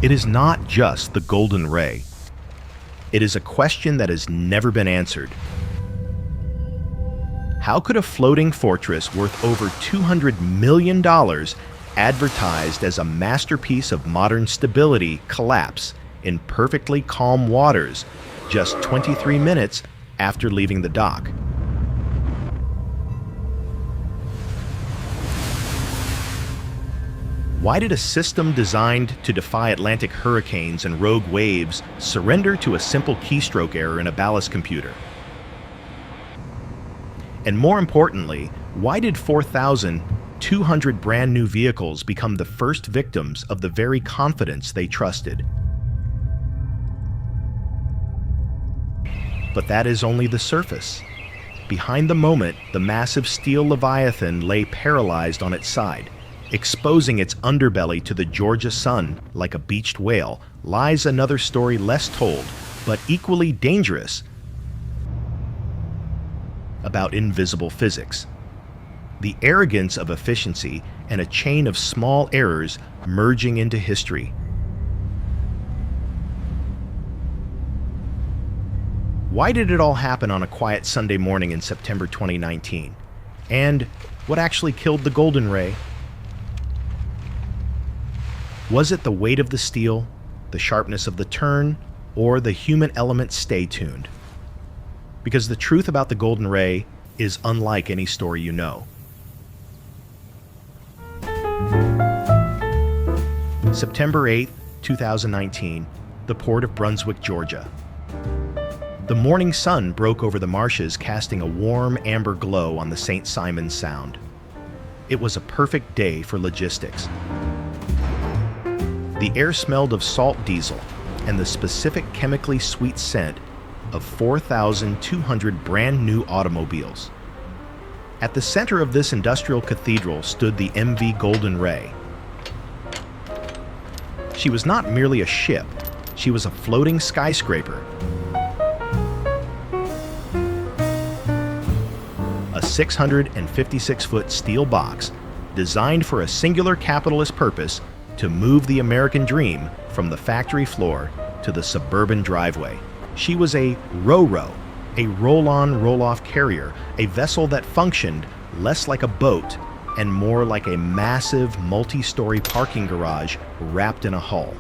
It is not just the golden ray. It is a question that has never been answered. How could a floating fortress worth over $200 million, advertised as a masterpiece of modern stability, collapse in perfectly calm waters just 23 minutes after leaving the dock? Why did a system designed to defy Atlantic hurricanes and rogue waves surrender to a simple keystroke error in a ballast computer? And more importantly, why did 4,200 brand new vehicles become the first victims of the very confidence they trusted? But that is only the surface. Behind the moment, the massive steel Leviathan lay paralyzed on its side. Exposing its underbelly to the Georgia sun like a beached whale lies another story less told, but equally dangerous, about invisible physics. The arrogance of efficiency and a chain of small errors merging into history. Why did it all happen on a quiet Sunday morning in September 2019? And what actually killed the Golden Ray? Was it the weight of the steel, the sharpness of the turn, or the human element? Stay tuned. Because the truth about the Golden Ray is unlike any story you know. September 8, 2019, the port of Brunswick, Georgia. The morning sun broke over the marshes, casting a warm amber glow on the St. Simons Sound. It was a perfect day for logistics. The air smelled of salt diesel and the specific chemically sweet scent of 4,200 brand new automobiles. At the center of this industrial cathedral stood the MV Golden Ray. She was not merely a ship, she was a floating skyscraper. A 656-foot steel box designed for a singular capitalist purpose: to move the American dream from the factory floor to the suburban driveway. She was a ro-ro, a roll-on, roll-off carrier, a vessel that functioned less like a boat and more like a massive multi-story parking garage wrapped in a hull.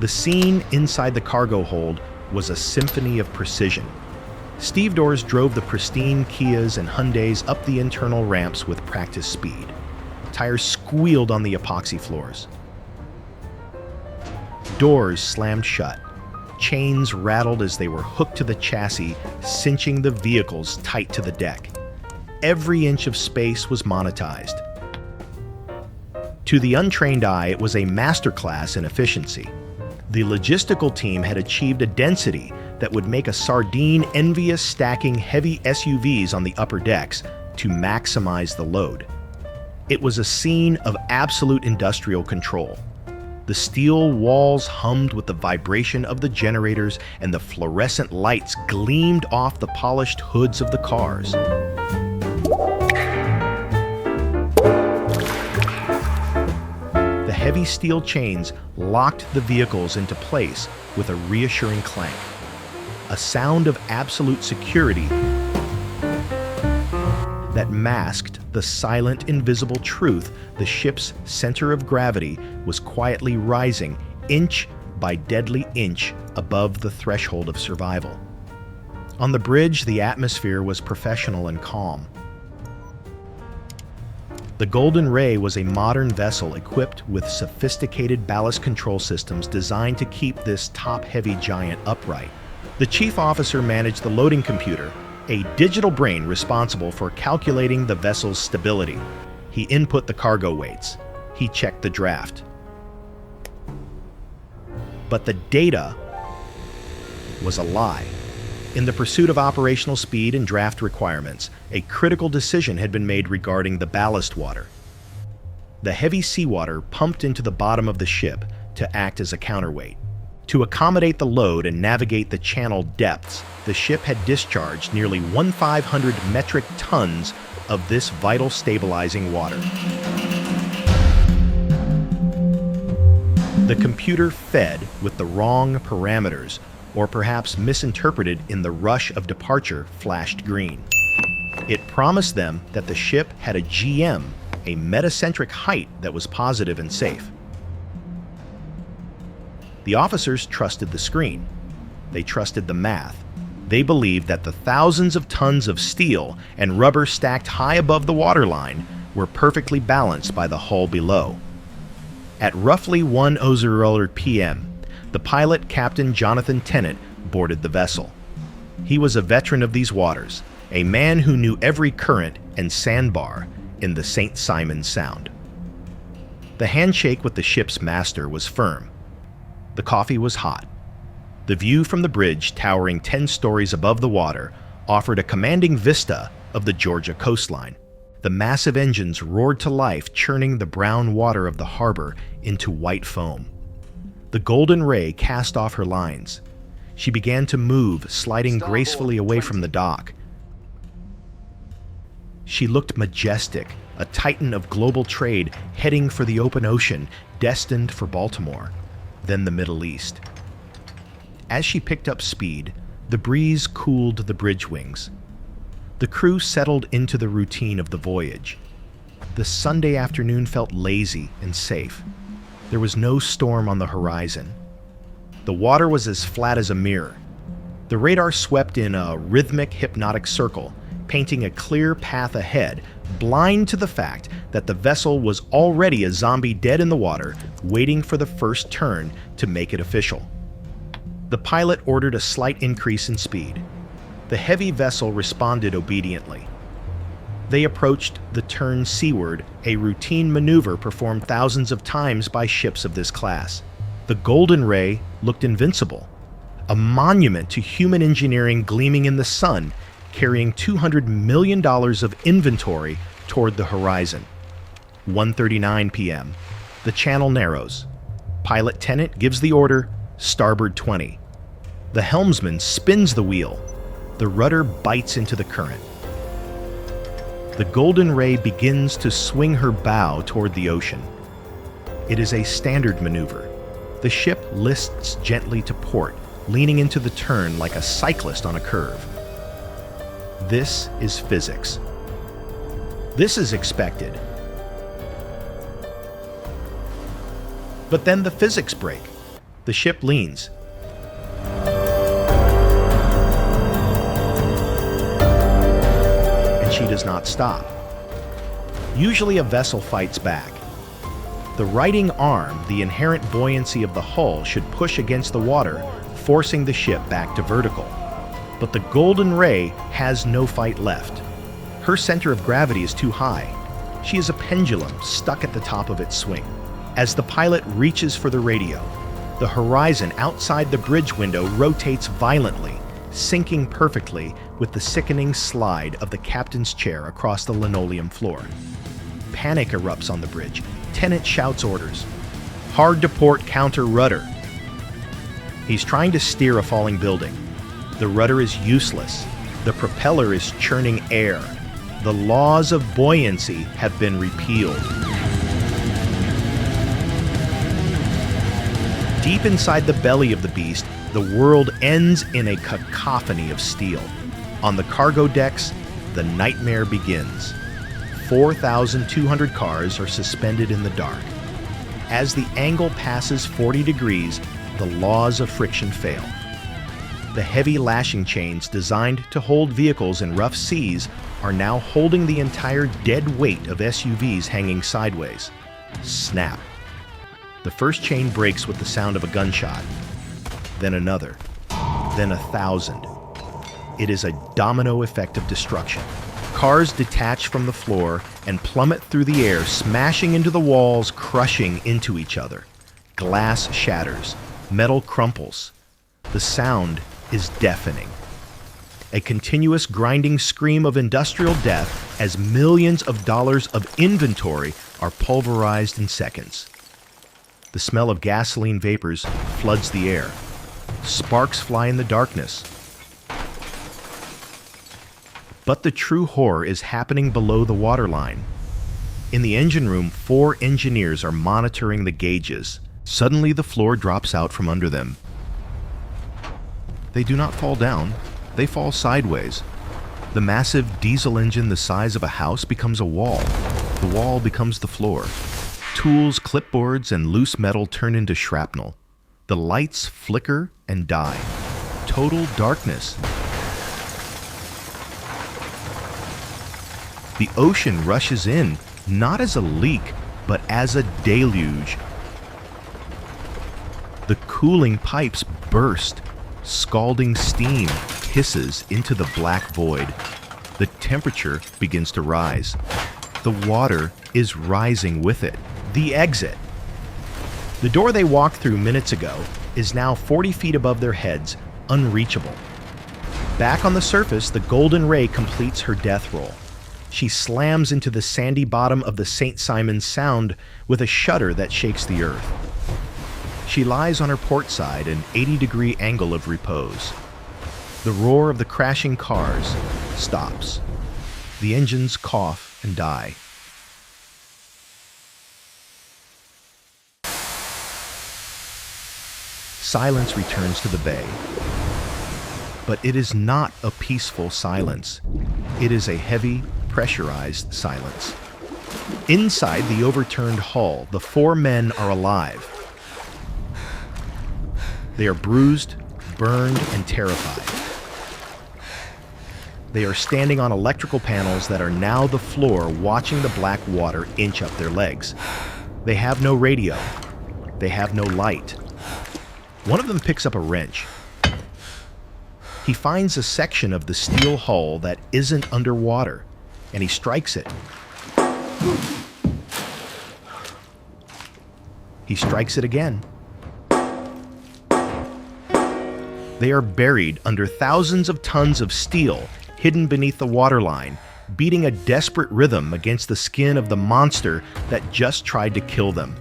The scene inside the cargo hold was a symphony of precision. Stevedores drove the pristine Kias and Hyundais up the internal ramps with practice speed. Tires squealed on the epoxy floors. Doors slammed shut. Chains rattled as they were hooked to the chassis, cinching the vehicles tight to the deck. Every inch of space was monetized. To the untrained eye, it was a masterclass in efficiency. The logistical team had achieved a density that would make a sardine envious, stacking heavy SUVs on the upper decks to maximize the load. It was a scene of absolute industrial control. The steel walls hummed with the vibration of the generators, and the fluorescent lights gleamed off the polished hoods of the cars. The heavy steel chains locked the vehicles into place with a reassuring clank. A sound of absolute security that masked the silent, invisible truth: the ship's center of gravity was quietly rising, inch by deadly inch, above the threshold of survival. On the bridge, the atmosphere was professional and calm. The Golden Ray was a modern vessel equipped with sophisticated ballast control systems designed to keep this top-heavy giant upright. The chief officer managed the loading computer, a digital brain responsible for calculating the vessel's stability. He input the cargo weights. He checked the draft. But the data was a lie. In the pursuit of operational speed and draft requirements, a critical decision had been made regarding the ballast water. The heavy seawater pumped into the bottom of the ship to act as a counterweight. To accommodate the load and navigate the channel depths, the ship had discharged nearly 1,500 metric tons of this vital stabilizing water. The computer fed with the wrong parameters, or perhaps misinterpreted in the rush of departure, flashed green. It promised them that the ship had a GM, a metacentric height that was positive and safe. The officers trusted the screen. They trusted the math. They believed that the thousands of tons of steel and rubber stacked high above the waterline were perfectly balanced by the hull below. At roughly 1:00 p.m., the pilot, Captain Jonathan Tennant, boarded the vessel. He was a veteran of these waters, a man who knew every current and sandbar in the St. Simons Sound. The handshake with the ship's master was firm. The coffee was hot. The view from the bridge, towering 10 stories above the water, offered a commanding vista of the Georgia coastline. The massive engines roared to life, churning the brown water of the harbor into white foam. The Golden Ray cast off her lines. She began to move, sliding gracefully away from the dock. She looked majestic, a titan of global trade heading for the open ocean, destined for Baltimore, then the Middle East. As she picked up speed, the breeze cooled the bridge wings. The crew settled into the routine of the voyage. The Sunday afternoon felt lazy and safe. There was no storm on the horizon. The water was as flat as a mirror. The radar swept in a rhythmic, hypnotic circle, painting a clear path ahead, blind to the fact that the vessel was already a zombie dead in the water, waiting for the first turn to make it official. The pilot ordered a slight increase in speed. The heavy vessel responded obediently. They approached the turn seaward, a routine maneuver performed thousands of times by ships of this class. The Golden Ray looked invincible, a monument to human engineering gleaming in the sun, carrying $200 million of inventory toward the horizon. 1:39 p.m. The channel narrows. Pilot Tennant gives the order, starboard 20. The helmsman spins the wheel. The rudder bites into the current. The Golden Ray begins to swing her bow toward the ocean. It is a standard maneuver. The ship lists gently to port, leaning into the turn like a cyclist on a curve. This is physics. This is expected. But then the physics break. The ship leans. And she does not stop. Usually a vessel fights back. The righting arm, the inherent buoyancy of the hull, should push against the water, forcing the ship back to vertical. But the Golden Ray has no fight left. Her center of gravity is too high. She is a pendulum stuck at the top of its swing. As the pilot reaches for the radio, the horizon outside the bridge window rotates violently, syncing perfectly with the sickening slide of the captain's chair across the linoleum floor. Panic erupts on the bridge. Tennant shouts orders. Hard to port, counter rudder. He's trying to steer a falling building. The rudder is useless. The propeller is churning air. The laws of buoyancy have been repealed. Deep inside the belly of the beast, the world ends in a cacophony of steel. On the cargo decks, the nightmare begins. 4,200 cars are suspended in the dark. As the angle passes 40 degrees, the laws of friction fail. The heavy lashing chains designed to hold vehicles in rough seas are now holding the entire dead weight of SUVs hanging sideways. Snap. The first chain breaks with the sound of a gunshot, then another, then 1,000. It is a domino effect of destruction. Cars detach from the floor and plummet through the air, smashing into the walls, crushing into each other. Glass shatters. Metal crumples. The sound is deafening. A continuous grinding scream of industrial death as millions of dollars of inventory are pulverized in seconds. The smell of gasoline vapors floods the air. Sparks fly in the darkness. But the true horror is happening below the waterline. In the engine room, 4 engineers are monitoring the gauges. Suddenly, the floor drops out from under them. They do not fall down, they fall sideways. The massive diesel engine the size of a house becomes a wall. The wall becomes the floor. Tools, clipboards, and loose metal turn into shrapnel. The lights flicker and die. Total darkness. The ocean rushes in, not as a leak, but as a deluge. The cooling pipes burst. Scalding steam hisses into the black void. The temperature begins to rise. The water is rising with it. The exit. The door they walked through minutes ago is now 40 feet above their heads, unreachable. Back on the surface, the Golden Ray completes her death roll. She slams into the sandy bottom of the St. Simons Sound with a shudder that shakes the earth. She lies on her port side, an 80-degree angle of repose. The roar of the crashing cars stops. The engines cough and die. Silence returns to the bay. But it is not a peaceful silence. It is a heavy, pressurized silence. Inside the overturned hull, the 4 men are alive. They are bruised, burned, and terrified. They are standing on electrical panels that are now the floor, watching the black water inch up their legs. They have no radio. They have no light. One of them picks up a wrench. He finds a section of the steel hull that isn't underwater, and he strikes it. He strikes it again. They are buried under thousands of tons of steel, hidden beneath the waterline, beating a desperate rhythm against the skin of the monster that just tried to kill them.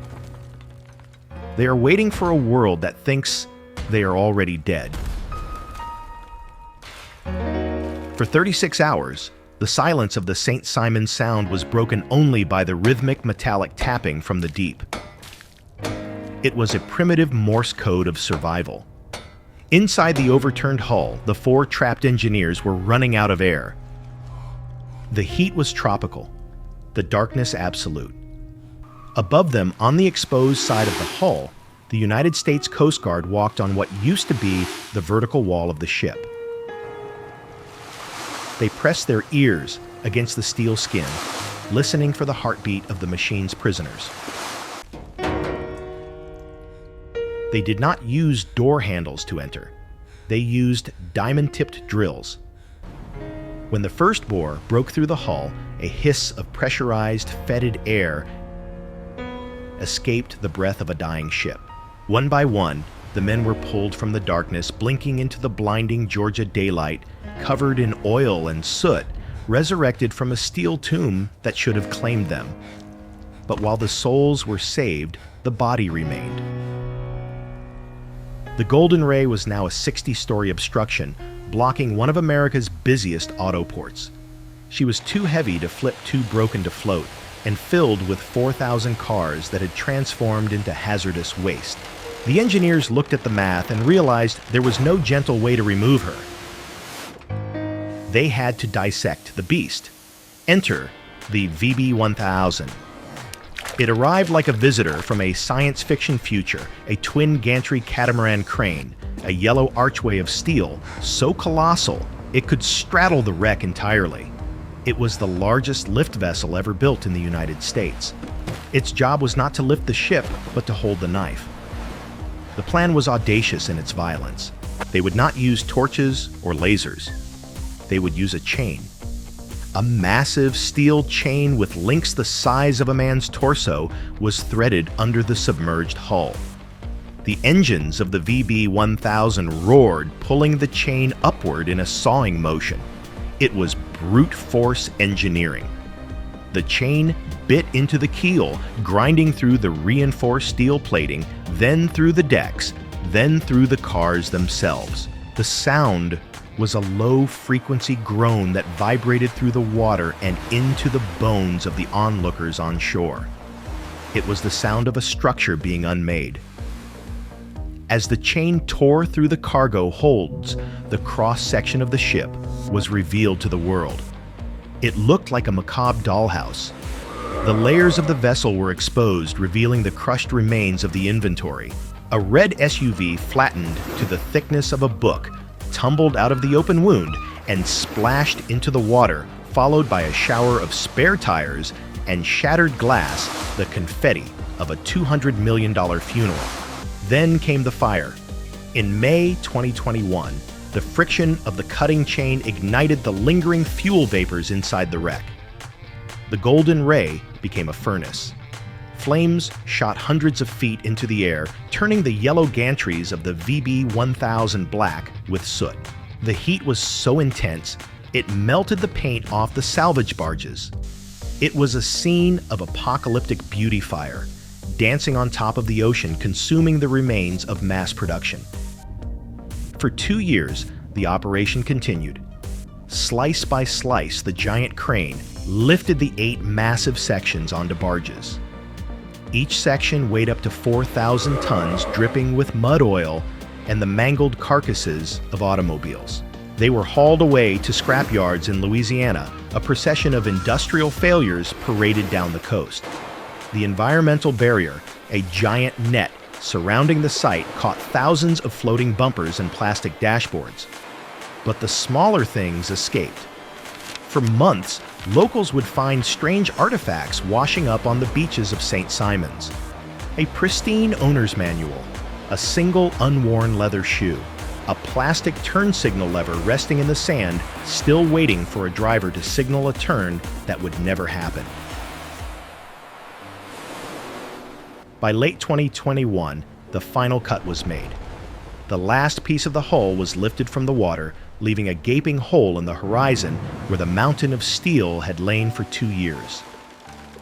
They are waiting for a world that thinks they are already dead. For 36 hours, the silence of the St. Simons Sound was broken only by the rhythmic metallic tapping from the deep. It was a primitive Morse code of survival. Inside the overturned hull, the 4 trapped engineers were running out of air. The heat was tropical, the darkness absolute. Above them, on the exposed side of the hull, the United States Coast Guard walked on what used to be the vertical wall of the ship. They pressed their ears against the steel skin, listening for the heartbeat of the machine's prisoners. They did not use door handles to enter. They used diamond-tipped drills. When the first bore broke through the hull, a hiss of pressurized, fetid air escaped the breath of a dying ship. One by one, the men were pulled from the darkness, blinking into the blinding Georgia daylight, covered in oil and soot, resurrected from a steel tomb that should have claimed them. But while the souls were saved, the body remained. The Golden Ray was now a 60-story obstruction, blocking one of America's busiest auto ports. She was too heavy to flip too broken to float, and filled with 4,000 cars that had transformed into hazardous waste. The engineers looked at the math and realized there was no gentle way to remove her. They had to dissect the beast. Enter the VB-1000. It arrived like a visitor from a science fiction future, a twin gantry catamaran crane, a yellow archway of steel, so colossal it could straddle the wreck entirely. It was the largest lift vessel ever built in the United States. Its job was not to lift the ship, but to hold the knife. The plan was audacious in its violence. They would not use torches or lasers. They would use a chain. A massive steel chain with links the size of a man's torso was threaded under the submerged hull. The engines of the VB-1000 roared, pulling the chain upward in a sawing motion. It was brute force engineering. The chain bit into the keel, grinding through the reinforced steel plating, then through the decks, then through the cars themselves. The sound was a low-frequency groan that vibrated through the water and into the bones of the onlookers on shore. It was the sound of a structure being unmade, As the chain tore through the cargo holds, the cross-section of the ship was revealed to the world. It looked like a macabre dollhouse. The layers of the vessel were exposed, revealing the crushed remains of the inventory. A red SUV flattened to the thickness of a book, tumbled out of the open wound, and splashed into the water, followed by a shower of spare tires and shattered glass, the confetti of a $200 million funeral. Then came the fire. In May 2021, the friction of the cutting chain ignited the lingering fuel vapors inside the wreck. The Golden Ray became a furnace. Flames shot hundreds of feet into the air, turning the yellow gantries of the VB-1000 black with soot. The heat was so intense, it melted the paint off the salvage barges. It was a scene of apocalyptic beauty fire, dancing on top of the ocean, consuming the remains of mass production. For 2 years, the operation continued. Slice by slice, the giant crane lifted the 8 massive sections onto barges. Each section weighed up to 4,000 tons, dripping with mud oil and the mangled carcasses of automobiles. They were hauled away to scrap yards in Louisiana, a procession of industrial failures paraded down the coast. The environmental barrier, a giant net surrounding the site, caught thousands of floating bumpers and plastic dashboards. But the smaller things escaped. For months, locals would find strange artifacts washing up on the beaches of St. Simons. A pristine owner's manual, a single unworn leather shoe, a plastic turn signal lever resting in the sand, still waiting for a driver to signal a turn that would never happen. By late 2021, the final cut was made. The last piece of the hull was lifted from the water, leaving a gaping hole in the horizon where the mountain of steel had lain for 2 years.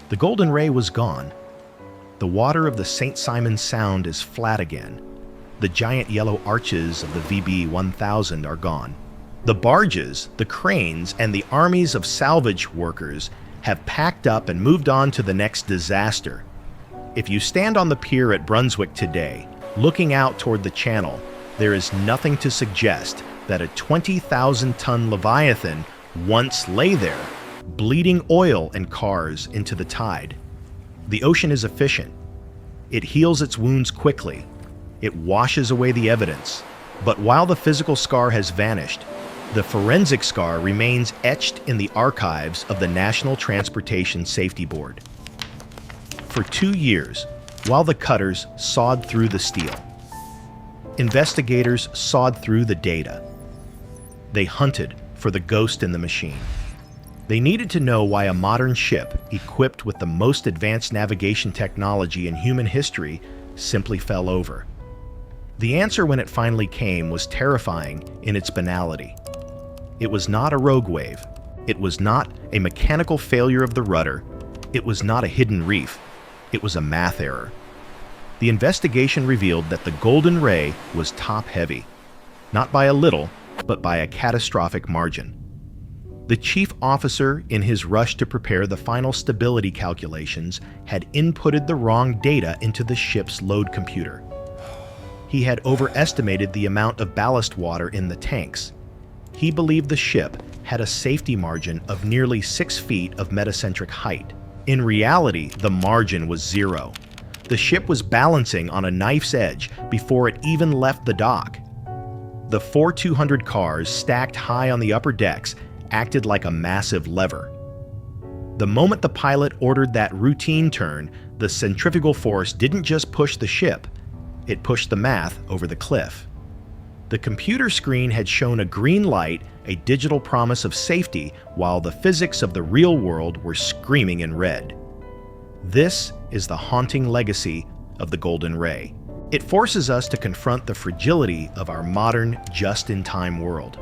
The Golden Ray was gone. The water of the St. Simons Sound is flat again. The giant yellow arches of the VB-1000 are gone. The barges, the cranes, and the armies of salvage workers have packed up and moved on to the next disaster. If you stand on the pier at Brunswick today, looking out toward the channel, there is nothing to suggest that a 20,000-ton Leviathan once lay there, bleeding oil and cars into the tide. The ocean is efficient. It heals its wounds quickly. It washes away the evidence. But while the physical scar has vanished, the forensic scar remains etched in the archives of the National Transportation Safety Board. For 2 years, while the cutters sawed through the steel, investigators sawed through the data. They hunted for the ghost in the machine. They needed to know why a modern ship, equipped with the most advanced navigation technology in human history, simply fell over. The answer, when it finally came, was terrifying in its banality. It was not a rogue wave. It was not a mechanical failure of the rudder. It was not a hidden reef. It was a math error. The investigation revealed that the Golden Ray was top-heavy, not by a little, but by a catastrophic margin. The chief officer, in his rush to prepare the final stability calculations, had inputted the wrong data into the ship's load computer. He had overestimated the amount of ballast water in the tanks. He believed the ship had a safety margin of nearly 6 feet of metacentric height. In reality, the margin was 0. The ship was balancing on a knife's edge before it even left the dock. The 4 200 cars stacked high on the upper decks acted like a massive lever. The moment the pilot ordered that routine turn, the centrifugal force didn't just push the ship, it pushed the math over the cliff. The computer screen had shown a green light, a digital promise of safety, while the physics of the real world were screaming in red. This is the haunting legacy of the Golden Ray. It forces us to confront the fragility of our modern, just-in-time world.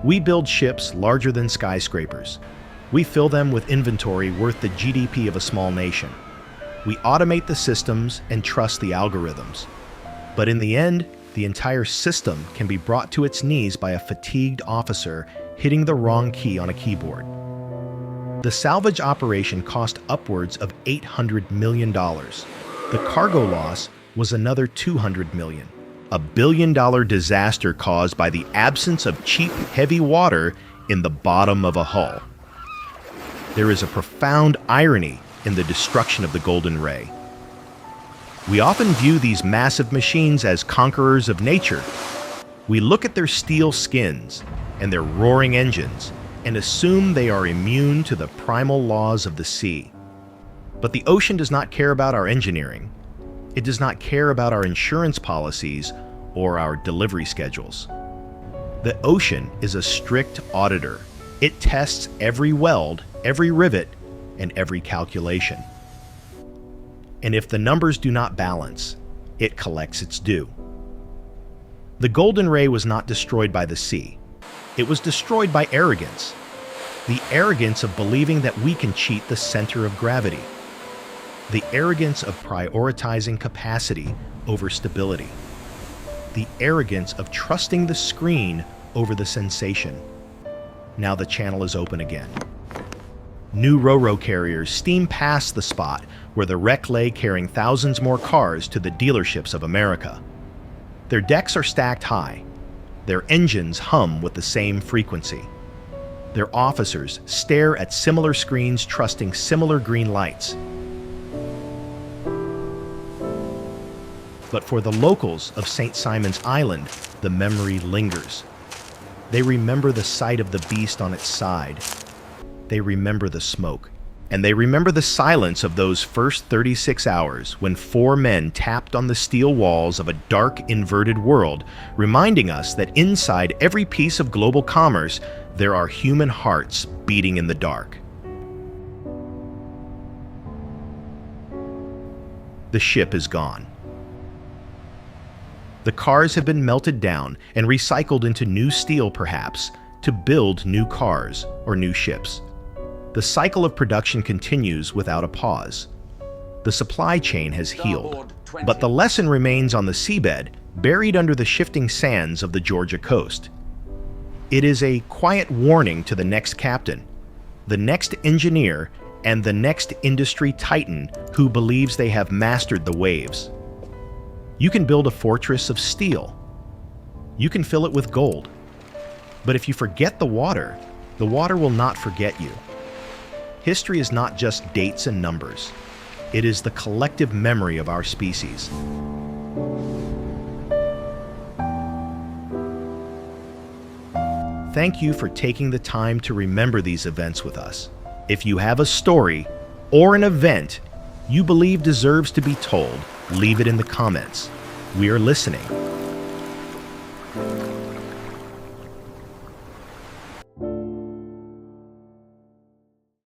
We build ships larger than skyscrapers. We fill them with inventory worth the GDP of a small nation. We automate the systems and trust the algorithms. But in the end, the entire system can be brought to its knees by a fatigued officer hitting the wrong key on a keyboard. The salvage operation cost upwards of $800 million. The cargo loss was another 200 million, a billion-dollar disaster caused by the absence of cheap, heavy water in the bottom of a hull. There is a profound irony in the destruction of the Golden Ray. We often view these massive machines as conquerors of nature. We look at their steel skins and their roaring engines and assume they are immune to the primal laws of the sea. But the ocean does not care about our engineering. It does not care about our insurance policies or our delivery schedules. The ocean is a strict auditor. It tests every weld, every rivet, and every calculation. And if the numbers do not balance, it collects its due. The Golden Ray was not destroyed by the sea. It was destroyed by arrogance. The arrogance of believing that we can cheat the center of gravity. The arrogance of prioritizing capacity over stability. The arrogance of trusting the screen over the sensation. Now the channel is open again. New ro-ro carriers steam past the spot where the wreck lay, carrying thousands more cars to the dealerships of America. Their decks are stacked high. Their engines hum with the same frequency. Their officers stare at similar screens, trusting similar green lights. But for the locals of St. Simon's Island, the memory lingers. They remember the sight of the beast on its side. They remember the smoke. And they remember the silence of those first 36 hours when 4 men tapped on the steel walls of a dark, inverted world, reminding us that inside every piece of global commerce, there are human hearts beating in the dark. The ship is gone. The cars have been melted down and recycled into new steel, perhaps, to build new cars or new ships. The cycle of production continues without a pause. The supply chain has healed, but the lesson remains on the seabed, buried under the shifting sands of the Georgia coast. It is a quiet warning to the next captain, the next engineer, and the next industry titan who believes they have mastered the waves. You can build a fortress of steel. You can fill it with gold. But if you forget the water will not forget you. History is not just dates and numbers. It is the collective memory of our species. Thank you for taking the time to remember these events with us. If you have a story or an event you believe deserves to be told, leave it in the comments. We are listening.